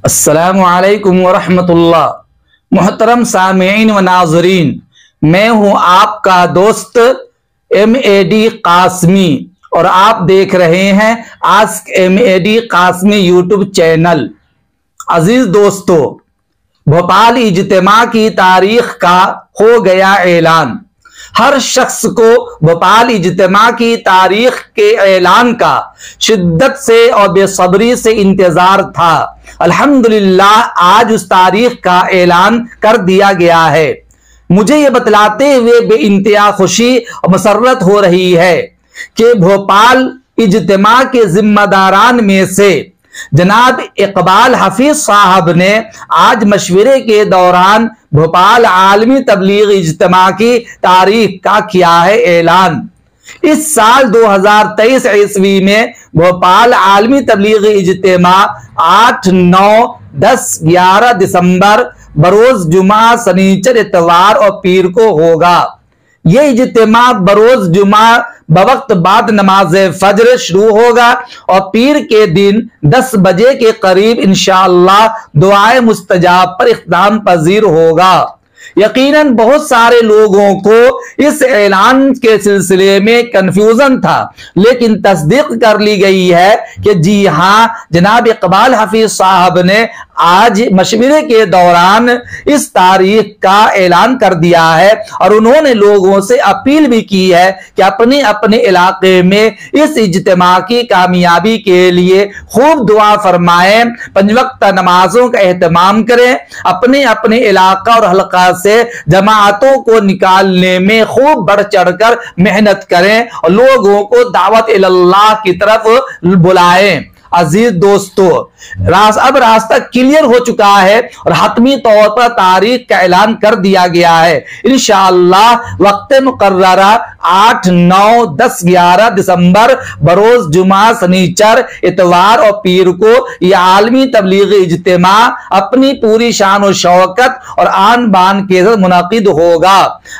अस्सलामु अलैकुम वरहमतुल्लाह। मोहतरम सामीईन व नाज़रीन, मैं हूं आपका दोस्त MAD कासमी और आप देख रहे हैं ask MAD Qasmi YouTube channel. अजीज दोस्तों, भोपाल इज्तिमा की तारीख का हो गया ऐलान। हर शख्स को भोपाल इज्तिमा की तारीख के ऐलान का शिद्दत से और बेसब्री से इंतजार था। अल्हम्दुलिल्लाह आज उस तारीख का ऐलान कर दिया गया है। मुझे ये बतलाते हुए बेइंतहा खुशी और मसर्रत हो रही है कि भोपाल इज्तिमा के जिम्मेदारान में से जनाब इकबाल हफीज साहब ने आज मशवरे के दौरान भोपाल आलमी तबलीग इज्तिमा की तारीख का किया है ऐलान। इस साल 2023 ईस्वी में भोपाल आलमी तबलीग इज्तिमा 8, 9, 10, 11 दिसंबर बरोज जुमा, सनीचर, इतवार और पीर को होगा। ये इज्तिमा बरोज जुमा बवक्त बाद नमाज फजर शुरू होगा और पीर के दिन 10 बजे के करीब इंशाअल्लाह दुआए मुस्तजाब पर इख्तिताम पजीर होगा। यकीनन बहुत सारे लोगों को इस ऐलान के सिलसिले में कंफ्यूजन था, लेकिन तस्दीक कर ली गई है कि जी हां, जनाब इकबाल हफीज साहब ने आज मशवरे के दौरान इस तारीख का ऐलान कर दिया है और उन्होंने लोगों से अपील भी की है कि अपने अपने इलाके में इस इज्तिमा की कामयाबी के लिए खूब दुआ फरमाएं, 5 वक्त नमाजों का एहतमाम करें, अपने अपने इलाका और हल्का से जमातों को निकालने में खूब बढ़ चढ़कर मेहनत करें और लोगों को दावत इल्लाह की तरफ बुलाएं। अजीज दोस्तों, अब रास्ता क्लियर हो चुका है और हतमी तौर पर तारीख का ऐलान कर दिया गया है। इंशाअल्लाह वक्त मुकर्ररा 8, 9, 10, 11 दिसंबर बरोज जुमा, सनीचर, इतवार और पीर को यह आलमी तबलीग इज्तिमा अपनी पूरी शान और शौकत और आन बान के साथ मुनाकिद होगा।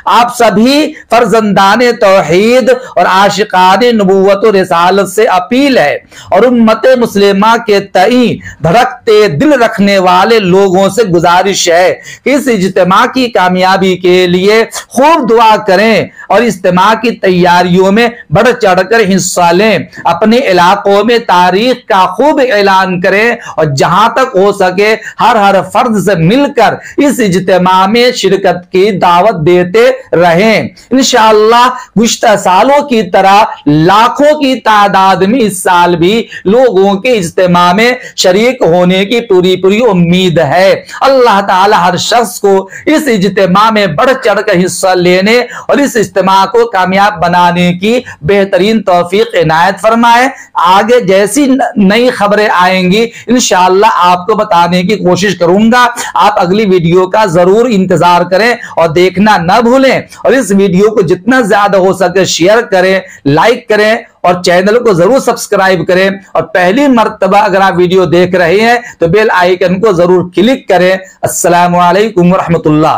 आप सभी फर्जंदाने तौहीद और आशिकाने नबूवत और रिसालत से अपील है और उम्मत मुस्लिमा के तई धड़कते दिल रखने वाले लोगों से गुजारिश है कि इस इज्तिमा की कामयाबी के लिए खूब दुआ करें और इज्तिमा की तैयारियों में बढ़ चढ़कर हिस्सा लें। अपने इलाकों में तारीख का खूब ऐलान करें और जहां तक हो सके हर फर्द से मिलकर इस इज्तिमा में शिरकत की दावत देते रहें। इंशाअल्लाह गुज़िश्ता सालों की तरह लाखों की तादाद में इस साल भी लोगों के इज्तिमा में शरीक होने की पूरी पूरी उम्मीद है। अल्लाह ताला हर शख्स को इस इज्तिमा में बढ़ चढ़कर हिस्सा लेने और इस इज्तिमा को कामयाब बनाने की बेहतरीन तौफीक इनायत फरमाए। आगे जैसी नई खबरें आएंगी इंशाअल्लाह आपको बताने की कोशिश करूंगा। आप अगली वीडियो का जरूर इंतजार करें और देखना न भूलें और इस वीडियो को जितना ज्यादा हो सके शेयर करें, लाइक करें और चैनल को जरूर सब्सक्राइब करें और पहली मर्तबा अगर आप वीडियो देख रहे हैं तो बेल आइकन को जरूर क्लिक करें। अस्सलामु अलैकुम व रहमतुल्लाह।